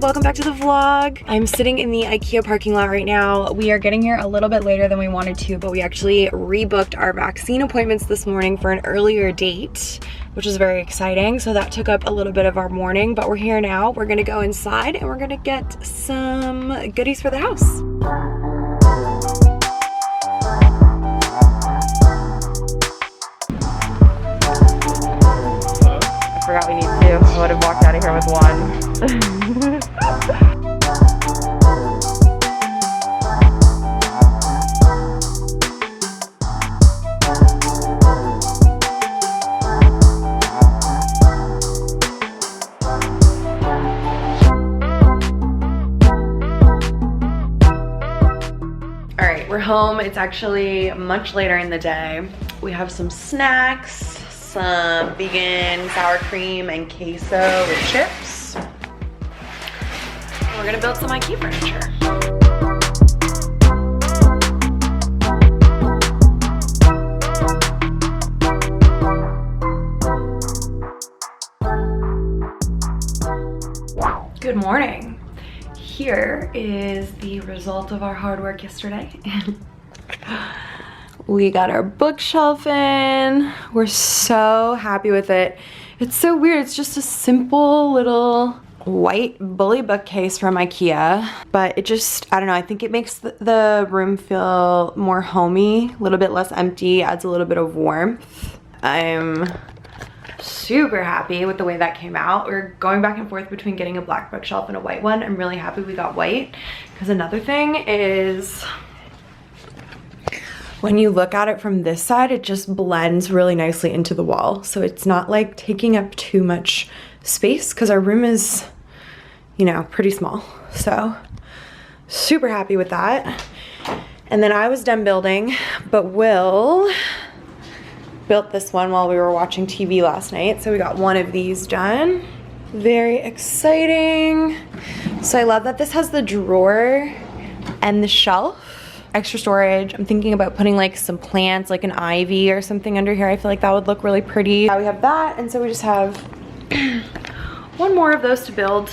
welcome back to the vlog. I'm sitting in the IKEA parking lot right now. We are getting here a little bit later than we wanted to, but we actually rebooked our vaccine appointments this morning for an earlier date, which is very exciting. So that took up a little bit of our morning, but we're here now. We're gonna go inside and we're gonna get some goodies for the house. I forgot we need two. I would have walked out of here with one. All right, we're home. It's actually much later in the day. We have some snacks, some vegan sour cream and queso with chips. We're gonna build some IKEA furniture. Good morning. Here is the result of our hard work yesterday. We got our bookshelf in. We're so happy with it. It's so weird. It's just a simple little white bully bookcase from IKEA, but it just, I don't know, I think it makes the room feel more homey, a little bit less empty, adds a little bit of warmth. I'm super happy with the way that came out. We're going back and forth between getting a black bookshelf and a white one. I'm really happy we got white, because another thing is, when you look at it from this side, it just blends really nicely into the wall. So it's not like taking up too much space, because our room is, you know, pretty small. So super happy with that. And then I was done building, but Will built this one while we were watching TV last night. So we got one of these done. Very exciting. So I love that this has the drawer and the shelf. Extra storage. I'm thinking about putting like some plants, like an ivy or something under here. I feel like that would look really pretty. Now we have that, and so we just have one more of those to build.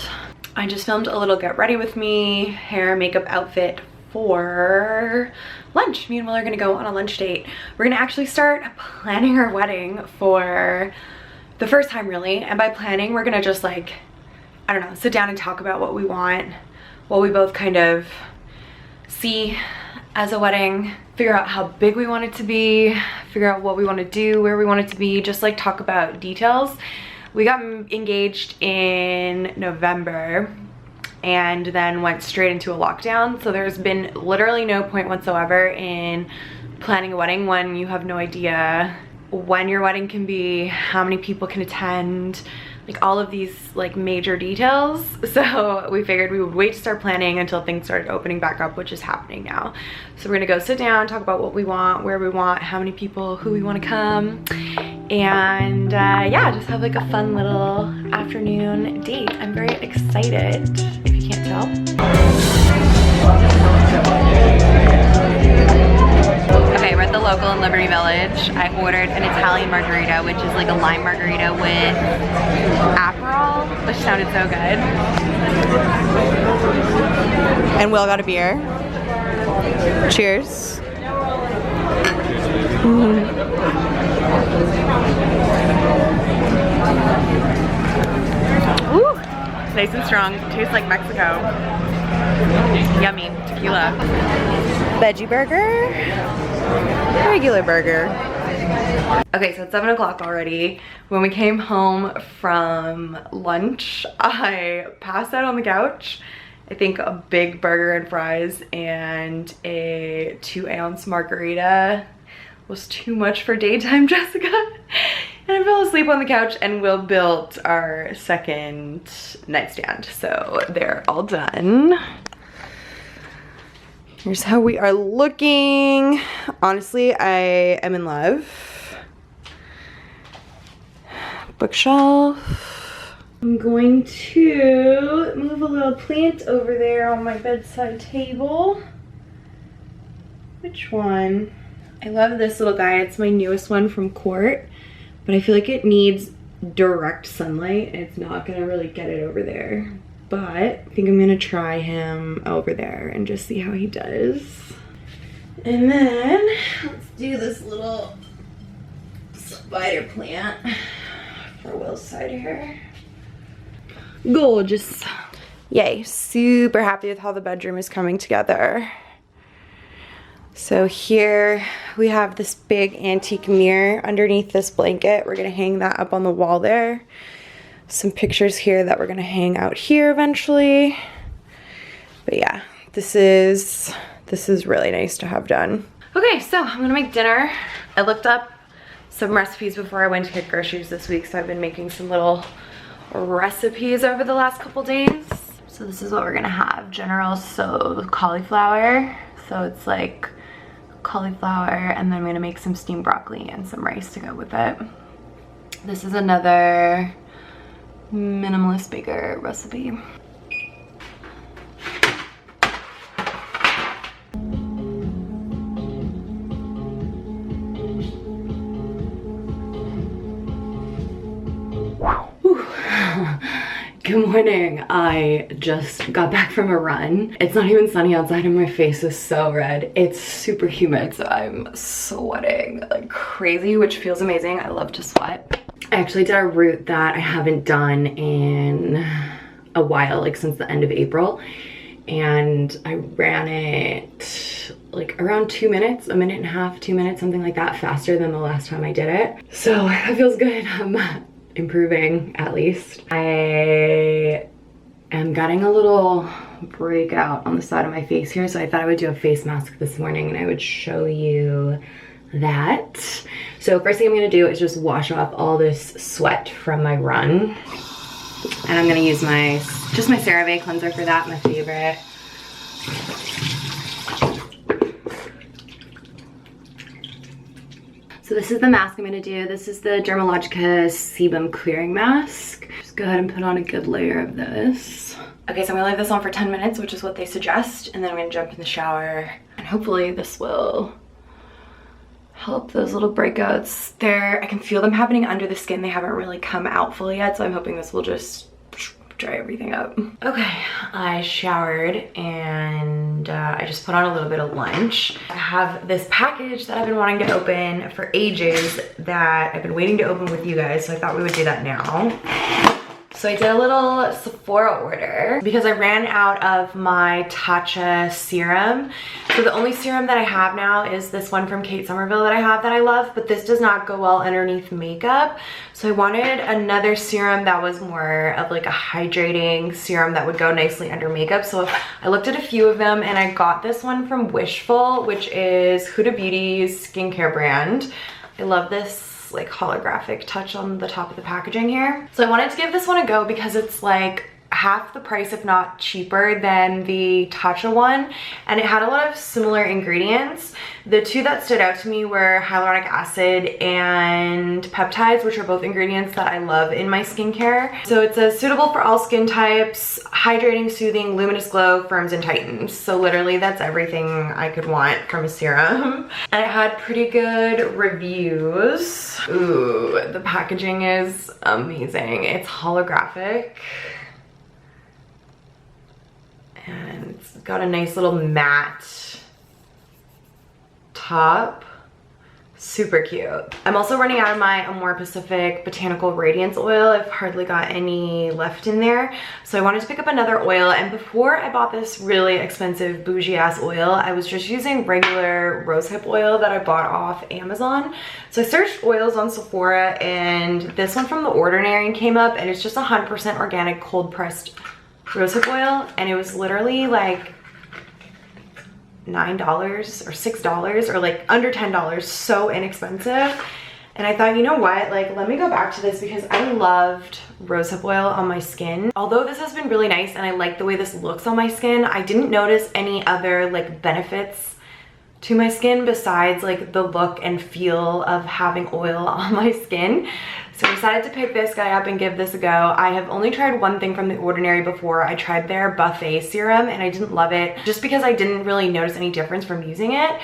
I just filmed a little get ready with me, hair, makeup outfit for lunch. Me and Will are gonna go on a lunch date. We're gonna actually start planning our wedding for the first time, really. And by planning, we're gonna just like, I don't know, sit down and talk about what we want, what we both kind of see as a wedding, figure out how big we want it to be, figure out what we want to do, where we want it to be, just like talk about details. We got engaged in November and then went straight into a lockdown. So there's been literally no point whatsoever in planning a wedding when you have no idea when your wedding can be, how many people can attend, like all of these like major details. So we figured we would wait to start planning until things started opening back up, which is happening now. So we're gonna go sit down, talk about what we want, where we want, how many people, who we want to come, and yeah, just have like a fun little afternoon date. I'm very excited, if you can't tell. Okay, we're at the local in Liberty Village. I ordered an Italian margarita, which is like a lime margarita with Aperol, which sounded so good. And Will got a beer. Cheers. Ooh, nice and strong. Tastes like Mexico. Yummy. Tequila. Veggie burger. Regular burger. Okay, so it's 7 o'clock already. When we came home from lunch, I passed out on the couch. I think a big burger and fries and a 2-ounce margarita was too much for daytime Jessica. And I fell asleep on the couch, and Will built our second nightstand. So they're all done. Here's how we are looking. Honestly, I am in love. Bookshelf. I'm going to move a little plant over there on my bedside table. Which one? I love this little guy. It's my newest one from Court, but I feel like it needs direct sunlight and it's not gonna really get it over there. but I think I'm gonna try him over there and just see how he does. And then let's do this little spider plant for Will's side here. Gorgeous. Yay, super happy with how the bedroom is coming together. So here we have this big antique mirror underneath this blanket. We're gonna hang that up on the wall there. Some pictures here that we're gonna hang out here eventually. But yeah, this is really nice to have done. Okay, so I'm gonna make dinner. I looked up some recipes before I went to get groceries this week, so I've been making some little recipes over the last couple days. So this is what we're gonna have. General So cauliflower. So it's like cauliflower, and then I'm gonna make some steamed broccoli and some rice to go with it. This is another minimalist baker recipe. Good morning. I just got back from a run. It's not even sunny outside and my face is so red. It's super humid, so I'm sweating like crazy, which feels amazing. I love to sweat. I actually did a route that I haven't done in a while, like since the end of April. And I ran it like around 2 minutes, a minute and a half, 2 minutes, something like that, faster than the last time I did it. So that feels good. Improving at least. I am getting a little breakout on the side of my face here, so I thought I would do a face mask this morning and I would show you that. So first thing I'm gonna do is just wash off all this sweat from my run. And I'm gonna use just my CeraVe cleanser for that, my favorite. So this is the mask I'm gonna do. This is the Dermalogica Sebum Clearing Mask. Just go ahead and put on a good layer of this. Okay, so I'm gonna leave this on for 10 minutes, which is what they suggest, and then I'm gonna jump in the shower. And hopefully this will help those little breakouts there. I can feel them happening under the skin. They haven't really come out fully yet, so I'm hoping this will just dry everything up. Okay, I showered and I just put on a little bit of lunch. I have this package that I've been wanting to open for ages that I've been waiting to open with you guys, so I thought we would do that now. So I did a little Sephora order because I ran out of my Tatcha serum. So the only serum that I have now is this one from Kate Somerville that I have that I love, but this does not go well underneath makeup. So I wanted another serum that was more of like a hydrating serum that would go nicely under makeup. So I looked at a few of them and I got this one from Wishful, which is Huda Beauty's skincare brand. I love this like holographic touch on the top of the packaging here. So I wanted to give this one a go because it's like half the price, if not cheaper, than the Tatcha one, and it had a lot of similar ingredients. The two that stood out to me were hyaluronic acid and peptides, which are both ingredients that I love in my skincare. So it says suitable for all skin types, hydrating, soothing, luminous glow, firms and tightens. So literally that's everything I could want from a serum. And it had pretty good reviews. Ooh, the packaging is amazing. It's holographic. And it's got a nice little matte top. Super cute. I'm also running out of my Amore Pacific Botanical Radiance Oil. I've hardly got any left in there. So I wanted to pick up another oil, and before I bought this really expensive bougie ass oil, I was just using regular rosehip oil that I bought off Amazon. So I searched oils on Sephora and this one from The Ordinary came up, and it's just 100% organic cold pressed rosehip oil, and it was literally like $9 or $6 or like under $10, so inexpensive. And I thought, you know what, like let me go back to this because I loved rosehip oil on my skin. Although this has been really nice and I like the way this looks on my skin, I didn't notice any other like benefits to my skin besides like the look and feel of having oil on my skin. So I decided to pick this guy up and give this a go. I have only tried one thing from The Ordinary before. I tried their Buffet serum and I didn't love it just because I didn't really notice any difference from using it.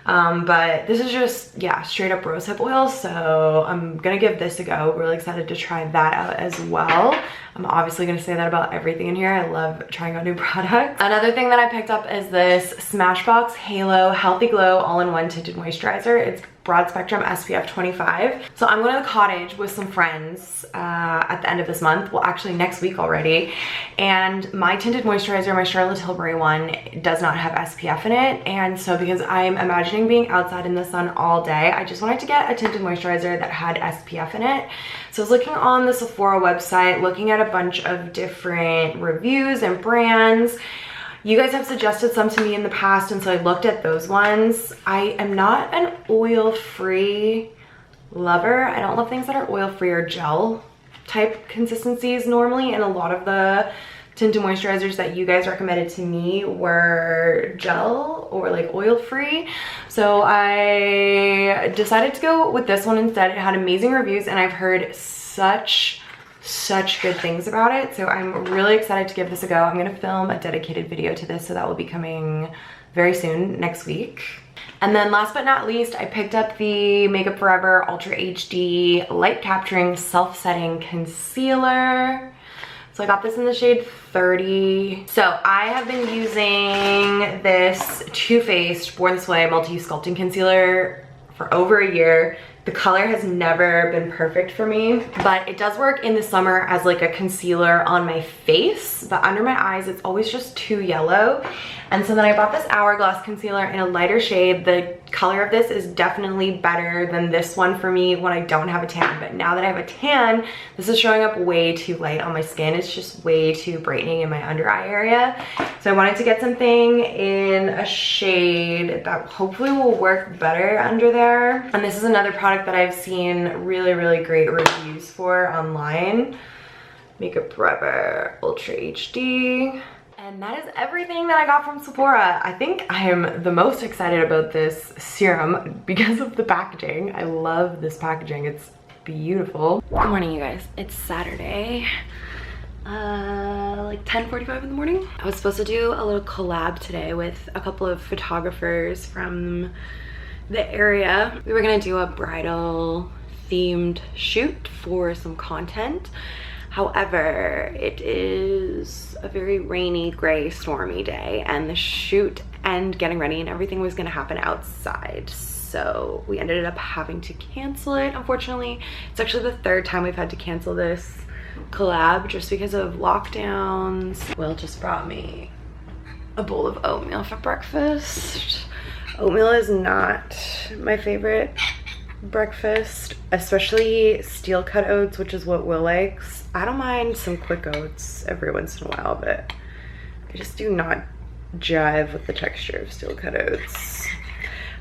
But this is just, yeah, straight up rosehip oil. So I'm gonna give this a go. Really excited to try that out as well. I'm obviously gonna say that about everything in here. I love trying out new products. Another thing that I picked up is this Smashbox Halo Healthy Glow All-in-One Tinted Moisturizer. It's broad spectrum SPF 25. So I'm going to the cottage with some friends at the end of this month. Well, actually next week already. And my tinted moisturizer, my Charlotte Tilbury one, does not have SPF in it. And so because I'm imagining being outside in the sun all day, I just wanted to get a tinted moisturizer that had SPF in it. So I was looking on the Sephora website, looking at a bunch of different reviews and brands. You guys have suggested some to me in the past, and so I looked at those ones. I am not an oil-free lover. I don't love things that are oil-free or gel type consistencies normally, and a lot of the tinted moisturizers that you guys recommended to me were gel or like oil-free. So I decided to go with this one instead. It had amazing reviews, and I've heard such good things about it, so I'm really excited to give this a go. I'm gonna film a dedicated video to this, so that will be coming very soon, next week. And then last but not least, I picked up the Makeup Forever Ultra HD Light Capturing Self-Setting Concealer. So I got this in the shade 30. So I have been using this Too Faced Born This Way Multi-Use Sculpting Concealer for over a year. The color has never been perfect for me, but it does work in the summer as like a concealer on my face, but under my eyes, it's always just too yellow. And so then I bought this Hourglass concealer in a lighter shade. The color of this is definitely better than this one for me when I don't have a tan, but now that I have a tan, this is showing up way too light on my skin. It's just way too brightening in my under eye area. So I wanted to get something in a shade that hopefully will work better under there. And this is another product that I've seen really great reviews for online. Makeup Forever Ultra HD. And that is everything that I got from Sephora. I think I am the most excited about this serum because of the packaging. I love this packaging. It's beautiful. Good morning, you guys. It's Saturday. Like 10:45 in the morning. I was supposed to do a little collab today with a couple of photographers from the area. We were gonna do a bridal themed shoot for some content. However, it is a very rainy, gray, stormy day, and the shoot and getting ready and everything was gonna happen outside. So we ended up having to cancel it, unfortunately. It's actually the third time we've had to cancel this collab just because of lockdowns. Will just brought me a bowl of oatmeal for breakfast. Oatmeal is not my favorite breakfast, especially steel cut oats, which is what Will likes. I don't mind some quick oats every once in a while, but I just do not jive with the texture of steel cut oats.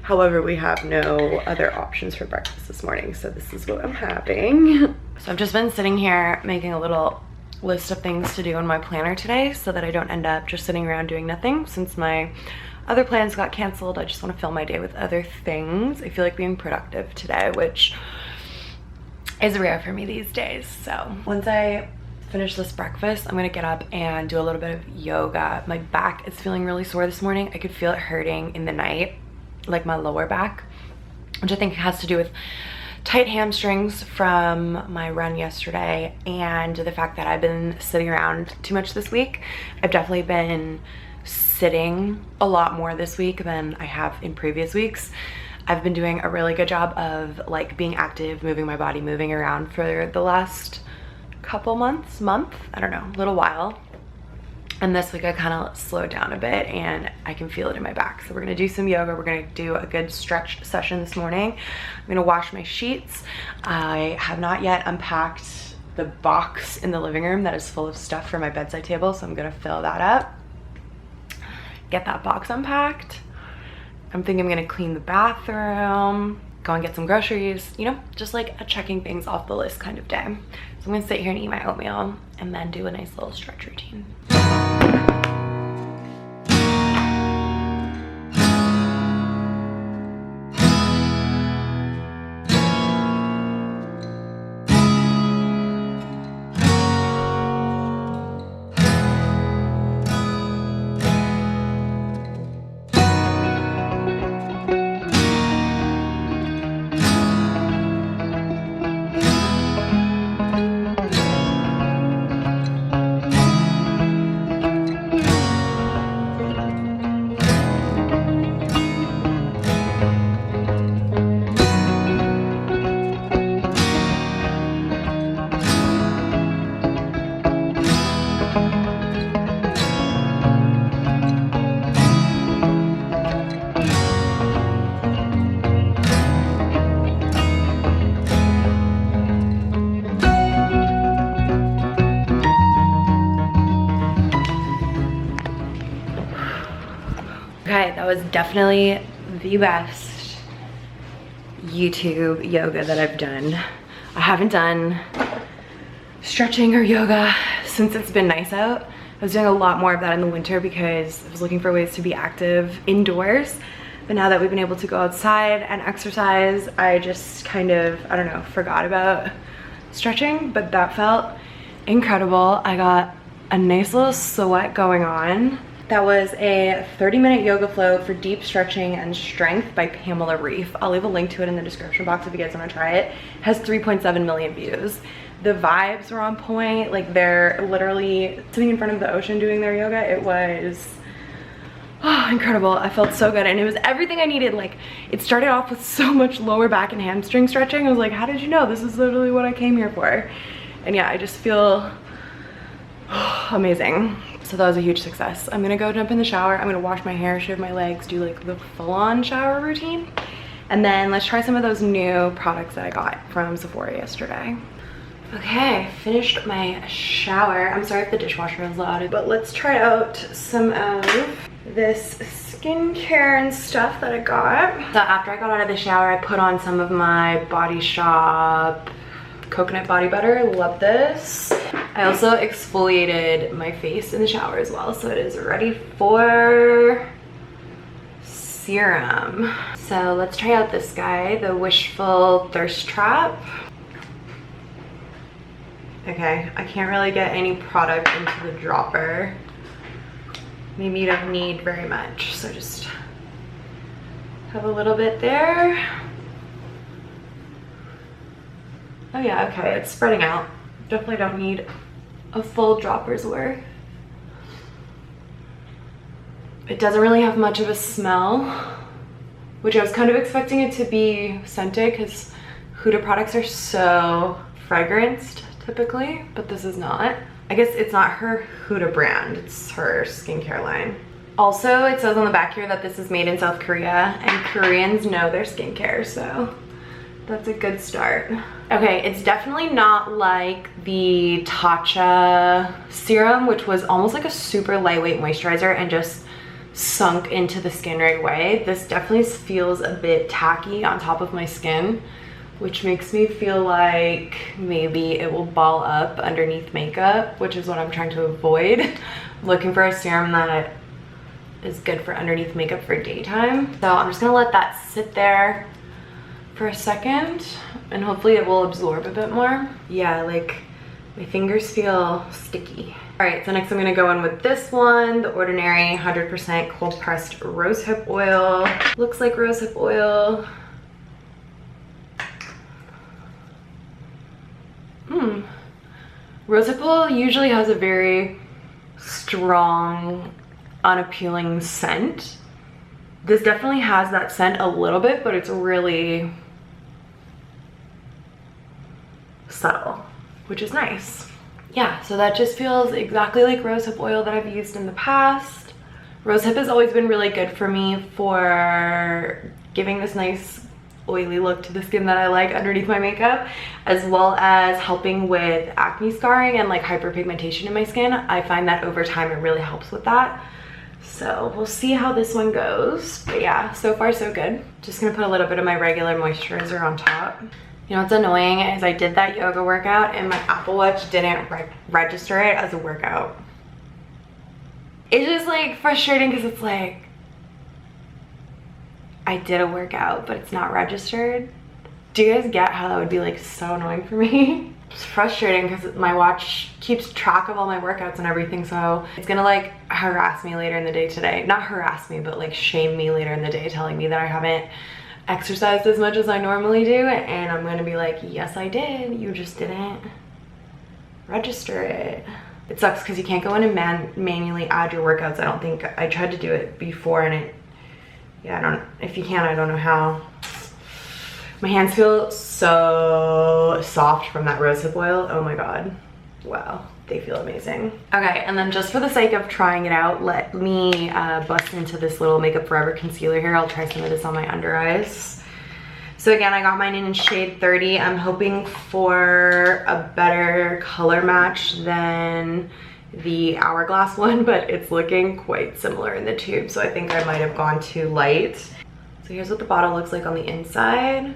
However, we have no other options for breakfast this morning, so this is what I'm having. So I've just been sitting here making a little list of things to do in my planner today so that I don't end up just sitting around doing nothing. Since my other plans got canceled, I just want to fill my day with other things. I feel like being productive today, which is rare for me these days. So once I finish this breakfast, I'm gonna get up and do a little bit of yoga. My back is feeling really sore this morning. I could feel it hurting in the night, like my lower back, which I think has to do with tight hamstrings from my run yesterday and the fact that I've been sitting around too much this week. I've definitely been sitting a lot more this week than I have in previous weeks. I've been doing a really good job of like being active, moving my body, moving around for the last couple months, I don't know, little while. And this week I kind of slowed down a bit and I can feel it in my back. So we're gonna do some yoga. We're gonna do a good stretch session this morning. I'm gonna wash my sheets. I have not yet unpacked the box in the living room that is full of stuff for my bedside table. So I'm gonna fill that up, get that box unpacked. I'm thinking I'm gonna clean the bathroom, go and get some groceries, you know, just like a checking things off the list kind of day. So I'm gonna sit here and eat my oatmeal and then do a nice little stretch routine. Okay, that was definitely the best YouTube yoga that I've done. I haven't done stretching or yoga since it's been nice out. I was doing a lot more of that in the winter because I was looking for ways to be active indoors. But now that we've been able to go outside and exercise, I just kind of, I don't know, forgot about stretching, but that felt incredible. I got a nice little sweat going on. That was a 30-minute yoga flow for deep stretching and strength by Pamela Reif. I'll leave a link to it in the description box if you guys want to try it. It has 3.7 million views. The vibes were on point. Like, they're literally sitting in front of the ocean doing their yoga. It was incredible. I felt so good, and it was everything I needed. Like, it started off with so much lower back and hamstring stretching. I was like, how did you know? This is literally what I came here for. And yeah, I just feel amazing. So that was a huge success. I'm gonna go jump in the shower. I'm gonna wash my hair, shave my legs, do like the full-on shower routine. And then let's try some of those new products that I got from Sephora yesterday. Okay, finished my shower. I'm sorry if the dishwasher is loud, but let's try out some of this skincare and stuff that I got. So after I got out of the shower, I put on some of my Body Shop coconut body butter. Love this. I also exfoliated my face in the shower as well, so it is ready for serum. So let's try out this guy, the Wishful Thirst Trap. Okay, I can't really get any product into the dropper. Maybe you don't need very much, so just have a little bit there. Oh yeah, okay, it's spreading out. Definitely don't need a full dropper's worth. It doesn't really have much of a smell, which I was kind of expecting it to be scented because Huda products are so fragranced typically, but this is not. I guess it's not her Huda brand, it's her skincare line. Also, it says on the back here that this is made in South Korea, and Koreans know their skincare, so that's a good start. Okay, it's definitely not like the Tatcha serum, which was almost like a super lightweight moisturizer and just sunk into the skin right away. This definitely feels a bit tacky on top of my skin, which makes me feel like maybe it will ball up underneath makeup, which is what I'm trying to avoid. I'm looking for a serum that is good for underneath makeup for daytime. So I'm just gonna let that sit there for a second and hopefully it will absorb a bit more. Yeah, like my fingers feel sticky. All right, so next I'm gonna go in with this one, the Ordinary 100% cold pressed rosehip oil. Looks like rosehip oil. Rosehip oil usually has a very strong, unappealing scent. This definitely has that scent a little bit, but it's really subtle, which is nice. Yeah, so that just feels exactly like rosehip oil that I've used in the past. Rosehip has always been really good for me for giving this nice oily look to the skin that I like underneath my makeup, as well as helping with acne scarring and like hyperpigmentation in my skin. I find that over time it really helps with that. So we'll see how this one goes. But yeah, so far so good. Just gonna put a little bit of my regular moisturizer on top. You know what's annoying is I did that yoga workout and my Apple Watch didn't register it as a workout. It's just like frustrating because it's like, I did a workout, but it's not registered. Do you guys get how that would be like so annoying for me? It's frustrating because my watch keeps track of all my workouts and everything, so it's gonna like harass me later in the day today. Not harass me, but like shame me later in the day, telling me that I haven't exercised as much as I normally do, and I'm gonna be like, yes I did, you just didn't register it. It sucks because you can't go in and manually add your workouts. I don't think, I tried to do it before and it, yeah, if you can, I don't know how. My hands feel so soft from that rosehip oil. Oh my god. Wow, they feel amazing. Okay, and then just for the sake of trying it out, let me bust into this little Makeup Forever concealer here. I'll try some of this on my under eyes. So again, I got mine in shade 30. I'm hoping for a better color match than the Hourglass one, but it's looking quite similar in the tube, so I think I might have gone too light. So here's what the bottle looks like on the inside.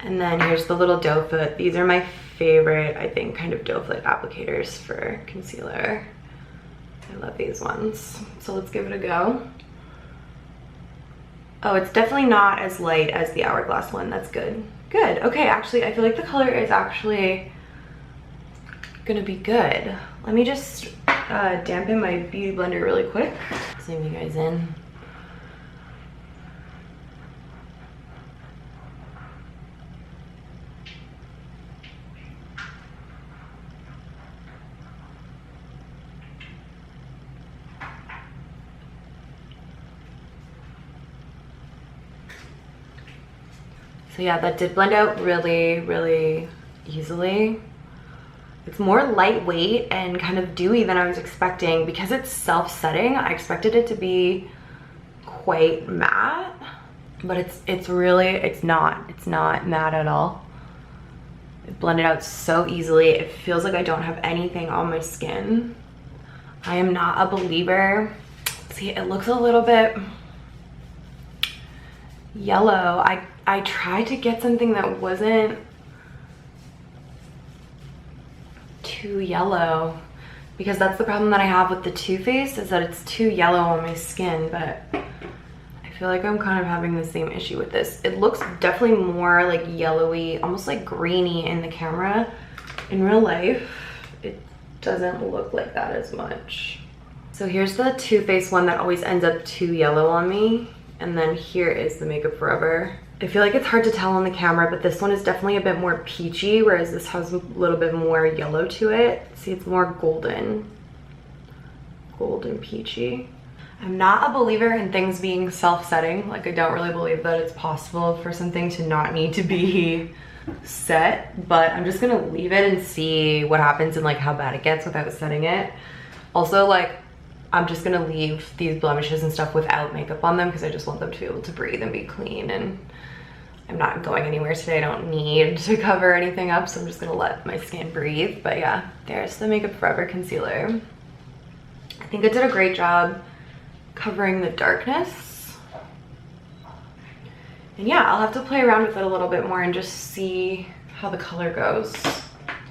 And then here's the little doe foot. These are my favorite, I think, kind of doe foot applicators for concealer. I love these ones. So let's give it a go. Oh, it's definitely not as light as the Hourglass one. That's good. Good. Okay, actually, I feel like the color is actually gonna be good. Let me just dampen my beauty blender really quick. Zoom you guys in. So yeah, that did blend out really, really easily. It's more lightweight and kind of dewy than I was expecting. Because it's self-setting, I expected it to be quite matte, but it's not matte at all. It blended out so easily. It feels like I don't have anything on my skin. I am not a believer. See, it looks a little bit yellow. I tried to get something that wasn't too yellow, because that's the problem that I have with the Too Faced, is that it's too yellow on my skin, but I feel like I'm kind of having the same issue with this. It looks definitely more like yellowy, almost like greeny in the camera. In real life, it doesn't look like that as much. So here's the Too Faced one that always ends up too yellow on me. And then here is the Makeup Forever. I feel like it's hard to tell on the camera, but this one is definitely a bit more peachy, whereas this has a little bit more yellow to it. See, it's more golden peachy. I'm not a believer in things being self-setting. Like, I don't really believe that it's possible for something to not need to be set, but I'm just gonna leave it and see what happens and like how bad it gets without setting it. Also, like, I'm just gonna leave these blemishes and stuff without makeup on them because I just want them to be able to breathe and be clean, and I'm not going anywhere today. I don't need to cover anything up, so I'm just gonna let my skin breathe. But yeah, there's the Makeup Forever concealer. I think it did a great job covering the darkness. And yeah, I'll have to play around with it a little bit more and just see how the color goes.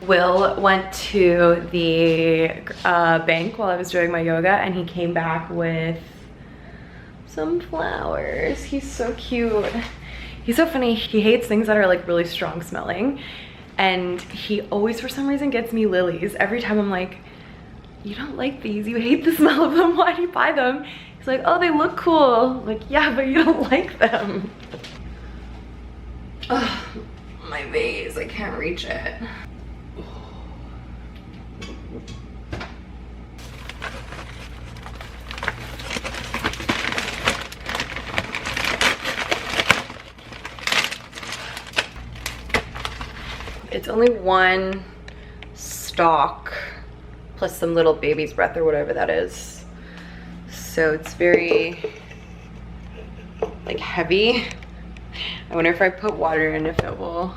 Will went to the bank while I was doing my yoga, and he came back with some flowers. He's so cute. He's so funny. He hates things that are like really strong smelling, and he always for some reason gets me lilies. Every time I'm like, you don't like these, you hate the smell of them, why do you buy them? He's like, oh, they look cool. I'm like, yeah, but you don't like them. Ugh, my vase, I can't reach it. It's only one stalk plus some little baby's breath or whatever that is. So it's very like heavy. I wonder if I put water in if it will.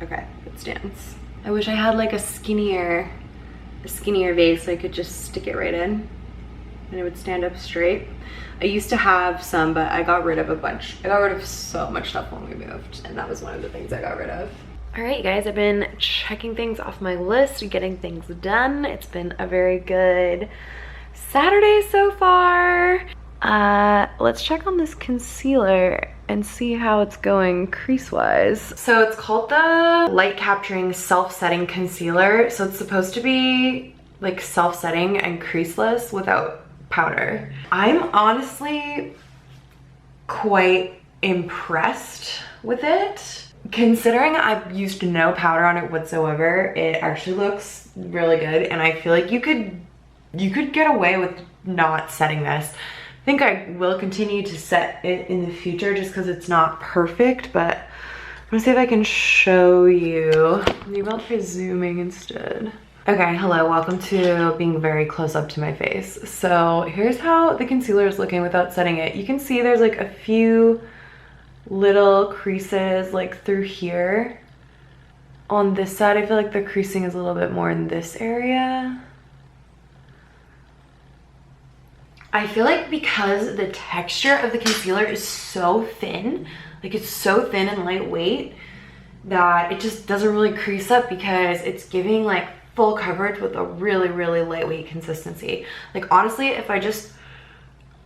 Okay, it stands. I wish I had like a skinnier vase so I could just stick it right in and it would stand up straight. I used to have some, but I got rid of a bunch. I got rid of so much stuff when we moved, and that was one of the things I got rid of. All right, guys, I've been checking things off my list, getting things done. It's been a very good Saturday so far. Let's check on this concealer and see how it's going crease-wise. So it's called the Light Capturing Self-Setting Concealer. So it's supposed to be like self-setting and creaseless without powder. I'm honestly quite impressed with it. Considering I've used no powder on it whatsoever, it actually looks really good, and I feel like you could get away with not setting this. I think I will continue to set it in the future just because it's not perfect, but I'm gonna see if I can show you. Maybe I'll try zooming instead. Okay, hello, welcome to being very close up to my face. So here's how the concealer is looking without setting it. You can see there's like a few little creases like through here, On this side, I feel like the creasing is a little bit more in this area. I feel like because the texture of the concealer is so thin, like it's so thin and lightweight, that it just doesn't really crease up because it's giving like full coverage with a really, really lightweight consistency. Like honestly, if I just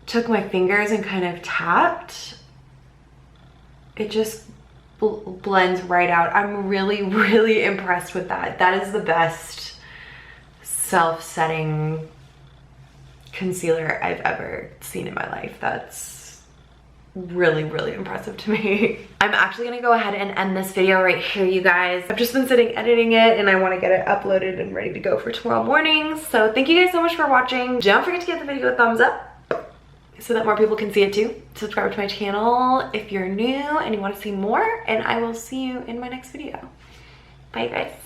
took my fingers and kind of tapped, it just blends right out. I'm really, really impressed with that. That is the best self-setting concealer I've ever seen in my life. That's really, really impressive to me. I'm actually gonna go ahead and end this video right here, you guys. I've just been sitting editing it and I want to get it uploaded and ready to go for tomorrow morning. So thank you guys so much for watching. Don't forget to give the video a thumbs up so that more people can see it too. Subscribe to my channel if you're new and you want to see more, and I will see you in my next video. Bye guys.